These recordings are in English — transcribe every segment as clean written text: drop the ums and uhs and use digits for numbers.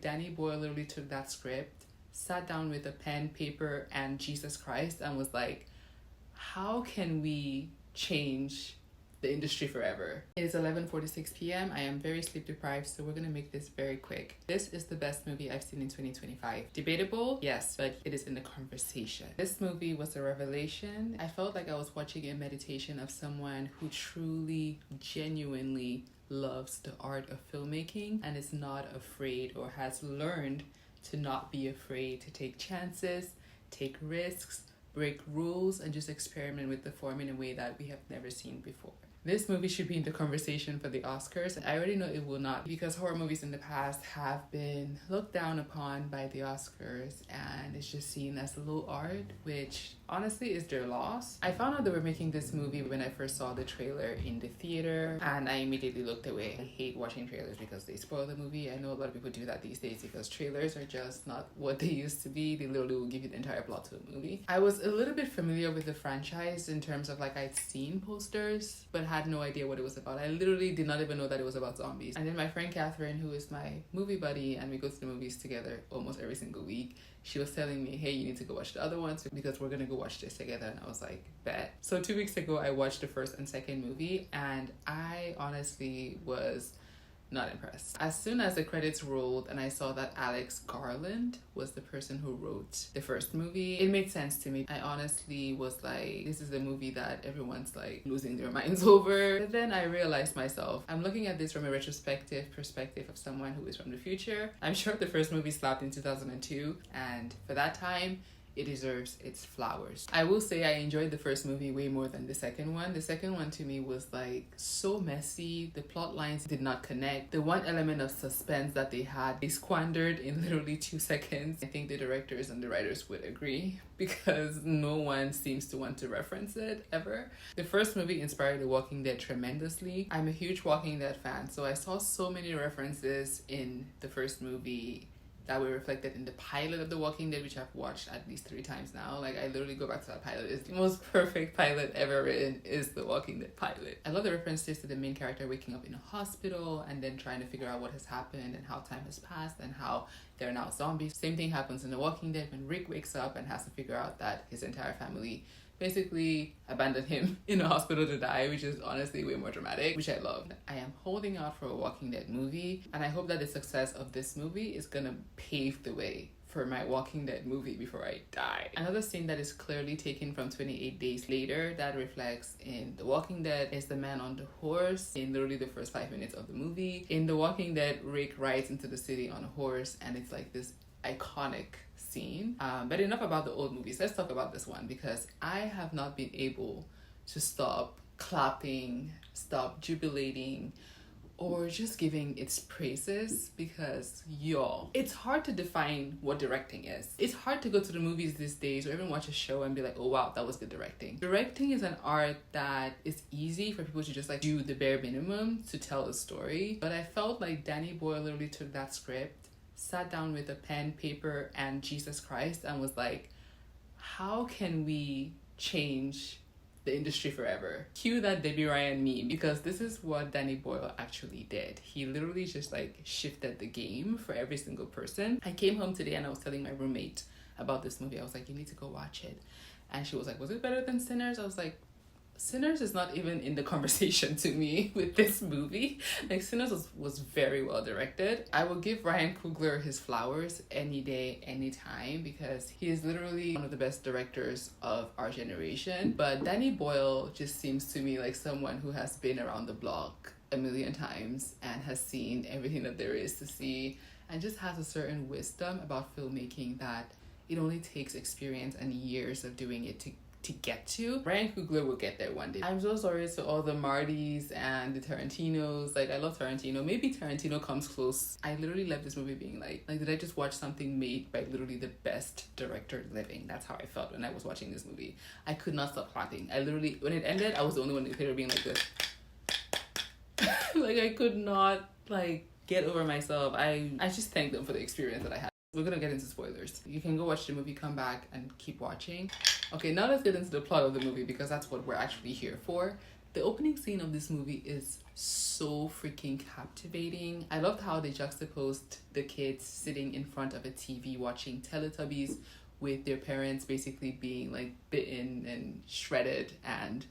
Danny Boyle literally took that script, sat down with a pen, paper, and Jesus Christ and was like, how can we change the industry forever? It is 11:46 p.m. I am very sleep deprived, so we're gonna make this very quick. This is the best movie I've seen in 2025. Debatable? Yes, but it is in the conversation. This movie was a revelation. I felt like I was watching a meditation of someone who truly, genuinely loves the art of filmmaking and is not afraid or has learned to not be afraid to take chances, take risks, break rules, and just experiment with the form in a way that we have never seen before. This movie should be in the conversation for the Oscars. I already know it will not, because horror movies in the past have been looked down upon by the Oscars and it's just seen as low art, which honestly is their loss. I found out they were making this movie when I first saw the trailer in the theater and I immediately looked away. I hate watching trailers because they spoil the movie. I know a lot of people do that these days because trailers are just not what they used to be. They literally will give you the entire plot to a movie. I was a little bit familiar with the franchise in terms of like I'd seen posters but had no idea what it was about. I literally did not even know that it was about zombies. And then my friend Catherine, who is my movie buddy and we go to the movies together almost every single week, she was telling me, hey, you need to go watch the other ones because we're gonna go watch this together. And I was like, bet. So 2 weeks ago I watched the first and second movie and I honestly was not impressed. As soon as the credits rolled and I saw that Alex Garland was the person who wrote the first movie, it made sense to me. I honestly was like, this is the movie that everyone's like losing their minds over. But then I realized myself, I'm looking at this from a retrospective perspective of someone who is from the future. I'm sure the first movie slapped in 2002 and for that time, it deserves its flowers. I will say I enjoyed the first movie way more than the second one. The second one to me was like so messy. The plot lines did not connect. The one element of suspense that they had, they squandered in literally 2 seconds. I think the directors and the writers would agree because no one seems to want to reference it ever. The first movie inspired The Walking Dead tremendously. I'm a huge Walking Dead fan, so I saw so many references in the first movie that were reflected in the pilot of The Walking Dead, which I've watched at least 3 times now. Like I literally go back to that pilot. It's the most perfect pilot ever written is The Walking Dead pilot. I love the references to the main character waking up in a hospital and then trying to figure out what has happened and how time has passed and how they're now zombies. Same thing happens in The Walking Dead when Rick wakes up and has to figure out that his entire family basically abandoned him in a hospital to die, which is honestly way more dramatic, which I love. I am holding out for a Walking Dead movie and I hope that the success of this movie is gonna pave the way for my Walking Dead movie before I die. Another scene that is clearly taken from 28 Days Later that reflects in The Walking Dead is the man on the horse in literally the first 5 minutes of the movie. In The Walking Dead, Rick rides into the city on a horse and it's like this iconic scene. But enough about the old movies. Let's talk about this one because I have not been able to stop clapping, stop jubilating, or just giving its praises because y'all, it's hard to define what directing is. It's hard to go to the movies these days or even watch a show and be like, oh wow, that was good directing. Directing is an art that is easy for people to just like do the bare minimum to tell a story. But I felt like Danny Boyle literally took that script, sat down with a pen, paper, and Jesus Christ and was like, how can we change the industry forever? Cue that Debbie Ryan meme because this is what Danny Boyle actually did. He literally just like shifted the game for every single person. I came home today and I was telling my roommate about this movie. I was like, you need to go watch it. And she was like, was it better than Sinners? I was like, Sinners is not even in the conversation to me with this movie. Like Sinners was very well directed. I will give Ryan Coogler his flowers any day, anytime because he is literally one of the best directors of our generation. But Danny Boyle just seems to me like someone who has been around the block a million times and has seen everything that there is to see and just has a certain wisdom about filmmaking that it only takes experience and years of doing it to get to. Ryan Coogler will get there one day. I'm so sorry to all the Martys and the Tarantinos. Like I love Tarantino. Maybe Tarantino comes close. I literally left this movie being like did I just watch something made by literally the best director living? That's how I felt when I was watching this movie. I could not stop clapping. I literally, when it ended, I was the only one in the theater being like this. Like I could not like get over myself. I just thank them for the experience that I had. We're gonna get into spoilers. You can go watch the movie, come back and keep watching. Okay, now let's get into the plot of the movie because that's what we're actually here for. The opening scene of this movie is so freaking captivating. I loved how they juxtaposed the kids sitting in front of a TV watching Teletubbies with their parents basically being like bitten and shredded and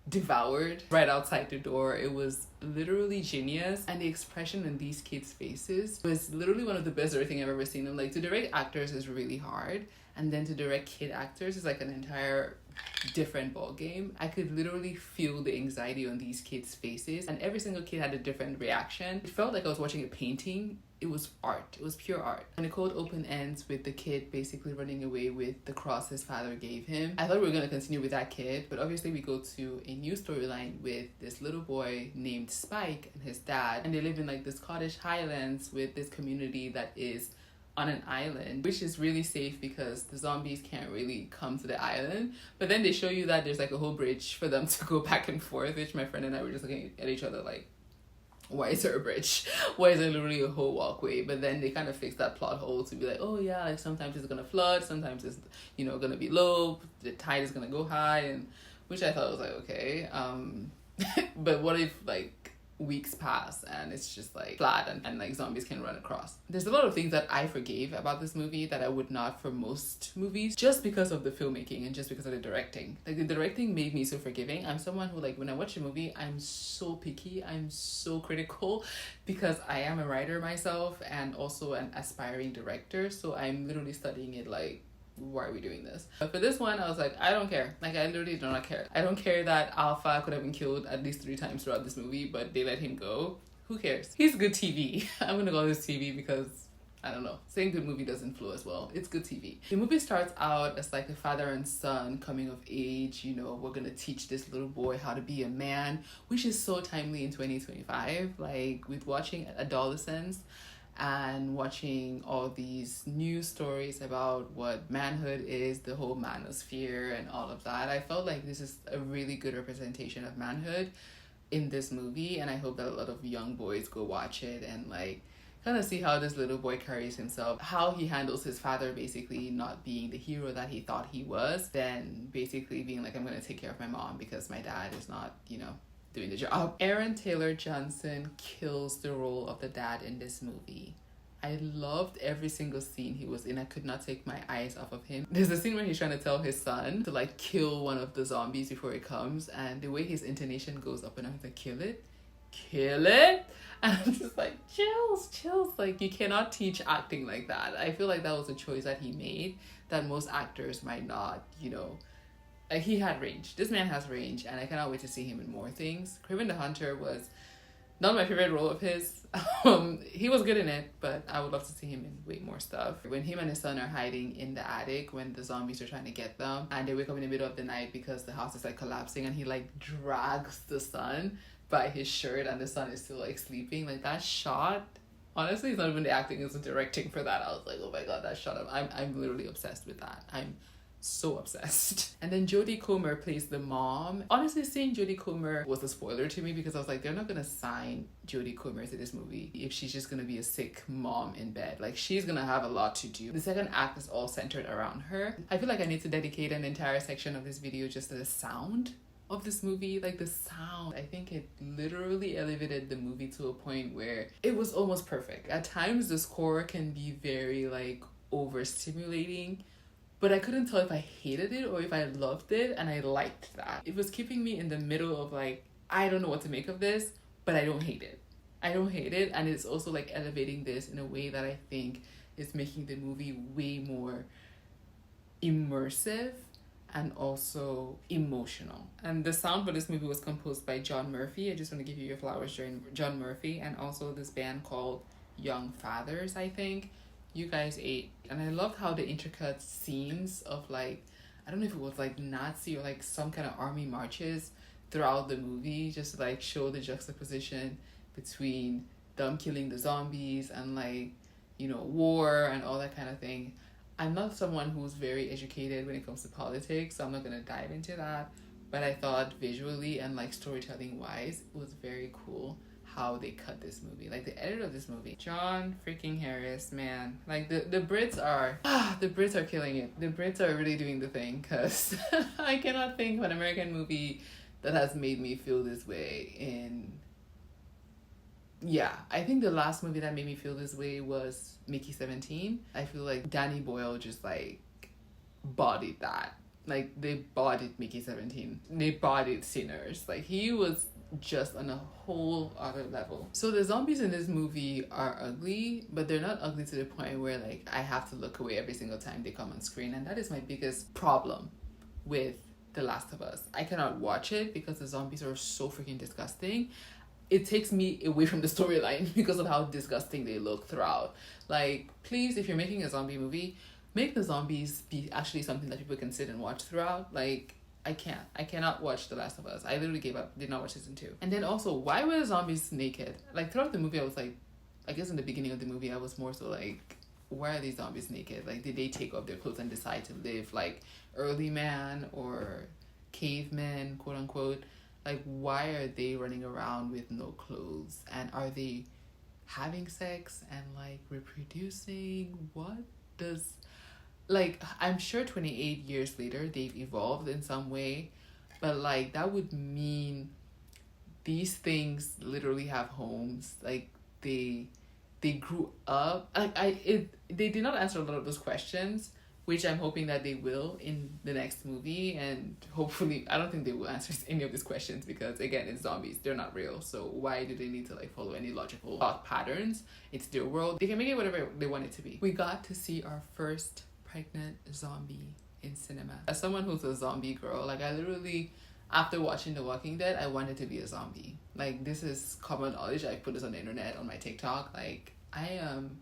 devoured right outside the door. It was literally genius, and the expression in these kids' faces was literally one of the best directing I've ever seen. And like, to direct actors is really hard, and then to direct kid actors is like an entire different ball game. I could literally feel the anxiety on these kids' faces, and every single kid had a different reaction. It felt like I was watching a painting. It was art. It was pure art. And the cold open ends with the kid basically running away with the cross his father gave him. I thought we were going to continue with that kid, but obviously we go to a new storyline with this little boy named Spike and his dad, and they live in like the Scottish Highlands with this community that is on an island, which is really safe because the zombies can't really come to the island. But then they show you that there's like a whole bridge for them to go back and forth, which my friend and I were just looking at each other like, why is there a bridge? Why is there literally a whole walkway? But then they kind of fix that plot hole to be like, oh yeah, like sometimes it's gonna flood, sometimes it's, you know, gonna be low, the tide is gonna go high, and which I thought was like, okay. But what if like weeks pass and it's just like flat and like zombies can run across? There's a lot of things that I forgave about this movie that I would not for most movies, just because of the filmmaking and just because of the directing. Like, the directing made me so forgiving. I'm someone who, like, when I watch a movie, I'm so picky, I'm so critical, because I am a writer myself and also an aspiring director, so I'm literally studying it like, why are we doing this? But for this one, I was like, I don't care. Like, I literally do not care. I don't care that Alpha could have been killed at least 3 times throughout this movie, but they let him go. Who cares? He's good TV. I'm gonna call this TV because, I don't know, saying good movie doesn't flow as well. It's good TV. The movie starts out as like a father and son coming of age. You know, we're gonna teach this little boy how to be a man, which is so timely in 2025. Like, with watching adolescents and watching all these news stories about what manhood is, the whole manosphere and all of that, I felt like this is a really good representation of manhood in this movie, and I hope that a lot of young boys go watch it and like kind of see how this little boy carries himself, how he handles his father basically not being the hero that he thought he was, then basically being like, I'm gonna take care of my mom because my dad is not, you know, doing the job. Aaron Taylor Johnson kills the role of the dad in this movie. I loved every single scene he was in. I could not take my eyes off of him. There's a scene where he's trying to tell his son to like kill one of the zombies before it comes, and the way his intonation goes up and down, he's like, kill it, and I'm just like, chills. Like, you cannot teach acting like that. I feel like that was a choice that he made that most actors might not, you know. Like, he had range. This man has range, and I cannot wait to see him in more things. Craven the Hunter was not my favorite role of his. He was good in it, but I would love to see him in way more stuff. When him and his son are hiding in the attic when the zombies are trying to get them, and they wake up in the middle of the night because the house is like collapsing, and he like drags the son by his shirt and the son is still like sleeping. Like, that shot, honestly, it's not even the acting, it's the directing for that. I was like, oh my god, that shot, I'm literally obsessed with that. I'm so obsessed. And then Jodie Comer plays the mom. Honestly, seeing Jodie Comer was a spoiler to me because I was like, they're not gonna sign Jodie Comer to this movie if she's just gonna be a sick mom in bed. Like, she's gonna have a lot to do. The second act is all centered around her. I feel like I need to dedicate an entire section of this video just to the sound of this movie. Like, the sound, I think it literally elevated the movie to a point where it was almost perfect. At times the score can be very like overstimulating, but I couldn't tell if I hated it or if I loved it, and I liked that. It was keeping me in the middle of like, I don't know what to make of this, but I don't hate it. And it's also like elevating this in a way that I think is making the movie way more immersive and also emotional. And the sound for this movie was composed by John Murphy. I just want to give you your flowers, John Murphy, and also this band called Young Fathers, I think. You guys ate. And I loved how the intricate scenes of like, I don't know if it was like Nazi or like some kind of army marches throughout the movie, just to like show the juxtaposition between them killing the zombies and like, you know, war and all that kind of thing. I'm not someone who's very educated when it comes to politics, so I'm not gonna dive into that, but I thought visually and like storytelling wise, it was very cool how they cut this movie. Like, the editor of this movie, John freaking Harris, man, like the Brits are killing it. The Brits are really doing the thing, because I cannot think of an American movie that has made me feel this way. In yeah, I think the last movie that made me feel this way was Mickey 17. I feel like Danny Boyle just like bodied that. Like they bodied Mickey 17. They bodied Sinners. Like he was just on a whole other level. So the zombies in this movie are ugly, but they're not ugly to the point where like I have to look away every single time they come on screen. And that is my biggest problem with The Last of Us. I cannot watch it because the zombies are so freaking disgusting. It takes me away from the storyline because of how disgusting they look throughout. Like, please, if you're making a zombie movie, make the zombies be actually something that people can sit and watch throughout. Like, I cannot watch The Last of Us. I literally gave up, did not watch season 2. And then also, why were the zombies naked? Like, throughout the movie, I was like, I guess in the beginning of the movie, I was more so like, why are these zombies naked? Like, did they take off their clothes and decide to live like early man or cavemen, quote unquote? Like, why are they running around with no clothes? And are they having sex and like reproducing? What does, like, I'm sure 28 years later they've evolved in some way, but like that would mean these things literally have homes. Like they grew up. They did not answer a lot of those questions, which I'm hoping that they will in the next movie. And hopefully, I don't think they will answer any of these questions because, again, it's zombies. They're not real. So why do they need to like follow any logical thought patterns? It's their world. They can make it whatever they want it to be. We got to see our first pregnant zombie in cinema. As someone who's a zombie girl, like I literally, after watching The Walking Dead, I wanted to be a zombie. Like, this is common knowledge. I put this on the internet, on my TikTok. Like, I am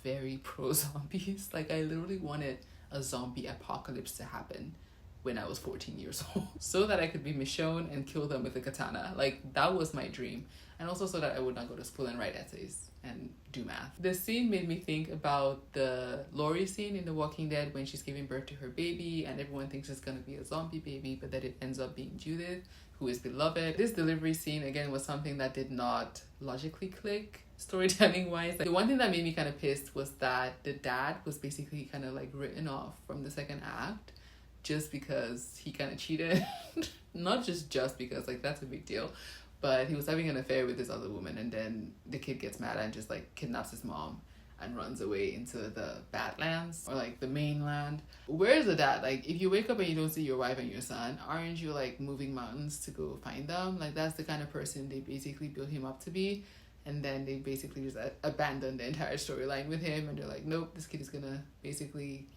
very pro zombies. Like I literally wanted a zombie apocalypse to happen when I was 14 years old so that I could be Michonne and kill them with a katana. Like that was my dream. And also so that I would not go to school and write essays and do math. The scene made me think about the Lori scene in The Walking Dead when she's giving birth to her baby and everyone thinks it's gonna be a zombie baby, but that it ends up being Judith, who is beloved. This delivery scene again was something that did not logically click storytelling wise. Like, the one thing that made me kind of pissed was that the dad was basically kind of like written off from the second act just because he kind of cheated. Not just because, like, that's a big deal, but he was having an affair with this other woman, and then the kid gets mad and just like kidnaps his mom and runs away into the Badlands or like the mainland. Where is the dad? Like, if you wake up and you don't see your wife and your son, aren't you like moving mountains to go find them? Like, that's the kind of person they basically built him up to be. And then they basically just abandoned the entire storyline with him. And they're like, nope, this kid is going to basically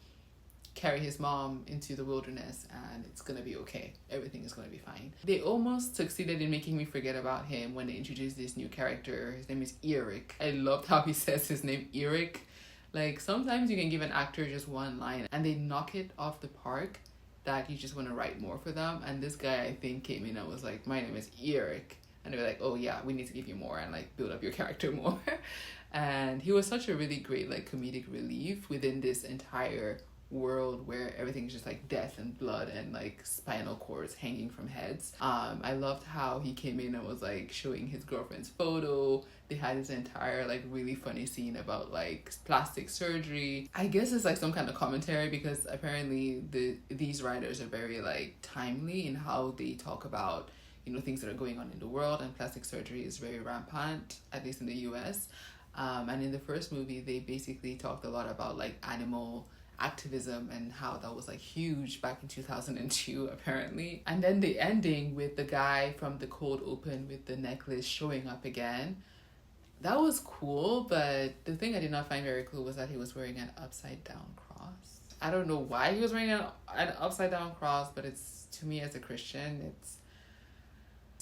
carry his mom into the wilderness and it's going to be okay. Everything is going to be fine. They almost succeeded in making me forget about him when they introduced this new character. His name is Eric. I loved how he says his name, Eric. Like, sometimes you can give an actor just one line and they knock it off the park that you just want to write more for them. And this guy, I think, came in and was like, my name is Eric. And they were like, oh yeah, we need to give you more and like build up your character more. And he was such a really great like comedic relief within this entire world where everything is just like death and blood and like spinal cords hanging from heads. I loved how he came in and was like showing his girlfriend's photo. They had this entire like really funny scene about like plastic surgery. I guess it's like some kind of commentary because apparently these writers are very like timely in how they talk about, you know, things that are going on in the world, and plastic surgery is very rampant, at least in the US. And in the first movie, they basically talked a lot about like animal activism and how that was like huge back in 2002 apparently. And then the ending with the guy from the cold open with the necklace showing up again, that was cool, but the thing I did not find very cool was that he was wearing an upside down cross. I don't know why he was wearing an upside down cross, but it's, to me as a Christian, it's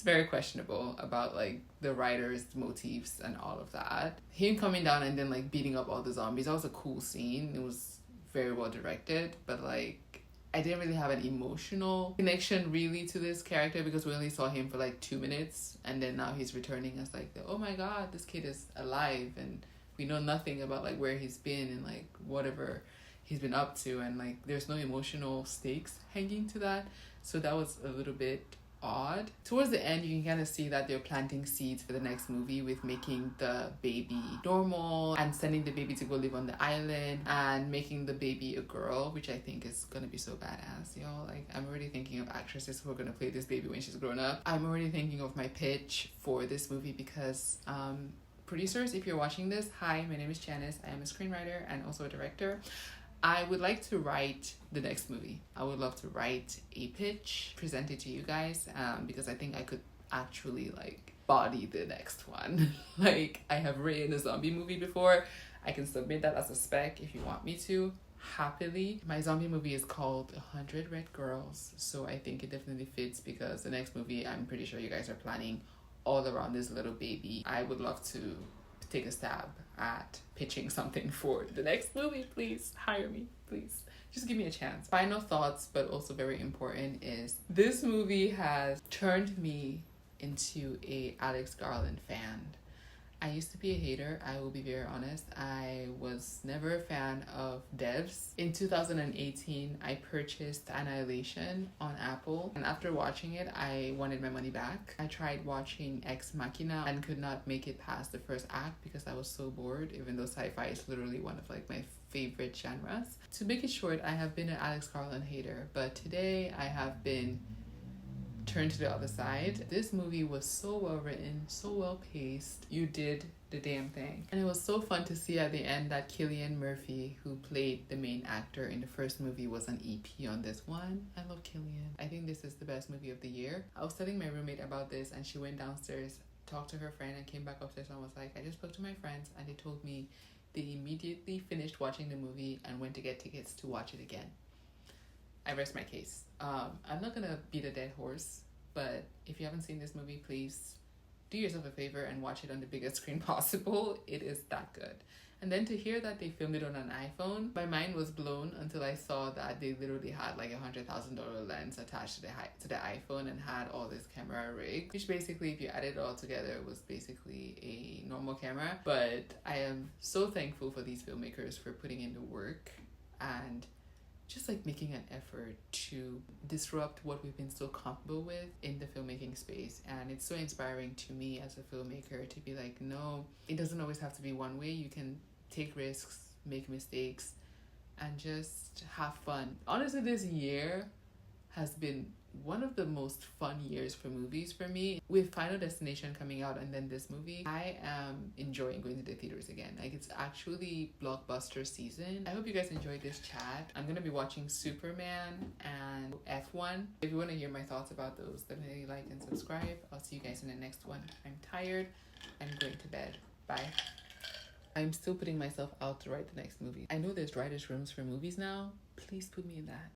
very questionable about like the writer's motifs and all of that. Him coming down and then like beating up all the zombies, that was a cool scene. It was very well directed, but like I didn't really have an emotional connection really to this character because we only saw him for like 2 minutes, and then now he's returning as like, oh my god, this kid is alive, and we know nothing about like where he's been and like whatever he's been up to, and like there's no emotional stakes hanging to that. So that was a little bit odd. Towards the end, you can kind of see that they're planting seeds for the next movie with making the baby normal and sending the baby to go live on the island and making the baby a girl, which I think is gonna be so badass, y'all. Like, I'm already thinking of actresses who are gonna play this baby when she's grown up. I'm already thinking of my pitch for this movie because producers, if you're watching this, hi, my name is Janice. I am a screenwriter and also a director. I would like to write the next movie. I would love to write a pitch, present it to you guys, because I think I could actually like body the next one. Like, I have written a zombie movie before. I can submit that as a spec if you want me to, happily. My zombie movie is called 100 Red Girls, so I think it definitely fits because the next movie, I'm pretty sure you guys are planning all around this little baby. I would love to take a stab at pitching something for the next movie. Please hire me, please. Just give me a chance. Final thoughts, but also very important, is this movie has turned me into a Alex Garland fan. I used to be a hater, I will be very honest. I was never a fan of devs. In 2018, I purchased Annihilation on Apple, and after watching it, I wanted my money back. I tried watching Ex Machina and could not make it past the first act because I was so bored, even though sci-fi is literally one of like my favorite genres. To make it short, I have been an Alex Garland hater, but today I have been turned to the other side. This movie was so well written, so well paced. You did the damn thing. And it was so fun to see at the end that Cillian Murphy, who played the main actor in the first movie, was an EP on this one. I love Cillian. I think this is the best movie of the year. I was telling my roommate about this and she went downstairs, talked to her friend and came back upstairs and was like, I just spoke to my friends and they told me they immediately finished watching the movie and went to get tickets to watch it again. I rest my case. I'm not gonna beat a dead horse, but if you haven't seen this movie, please do yourself a favor and watch it on the biggest screen possible. It is that good. And then to hear that they filmed it on an iPhone, my mind was blown until I saw that they literally had like $100,000 lens attached to the iPhone and had all this camera rig, which basically, if you add it all together, was basically a normal camera. But I am so thankful for these filmmakers for putting in the work and just like making an effort to disrupt what we've been so comfortable with in the filmmaking space. And it's so inspiring to me as a filmmaker to be like, no, it doesn't always have to be one way. You can take risks, make mistakes, and just have fun. Honestly, this year has been one of the most fun years for movies for me. With Final Destination coming out and then this movie, I am enjoying going to the theaters again. Like, it's actually blockbuster season. I hope you guys enjoyed this chat. I'm gonna be watching Superman and F1. If you want to hear my thoughts about those, definitely like and subscribe. I'll see you guys in the next one. I'm tired. I'm going to bed. Bye. I'm still putting myself out to write the next movie. I know there's writers' rooms for movies now. Please put me in that.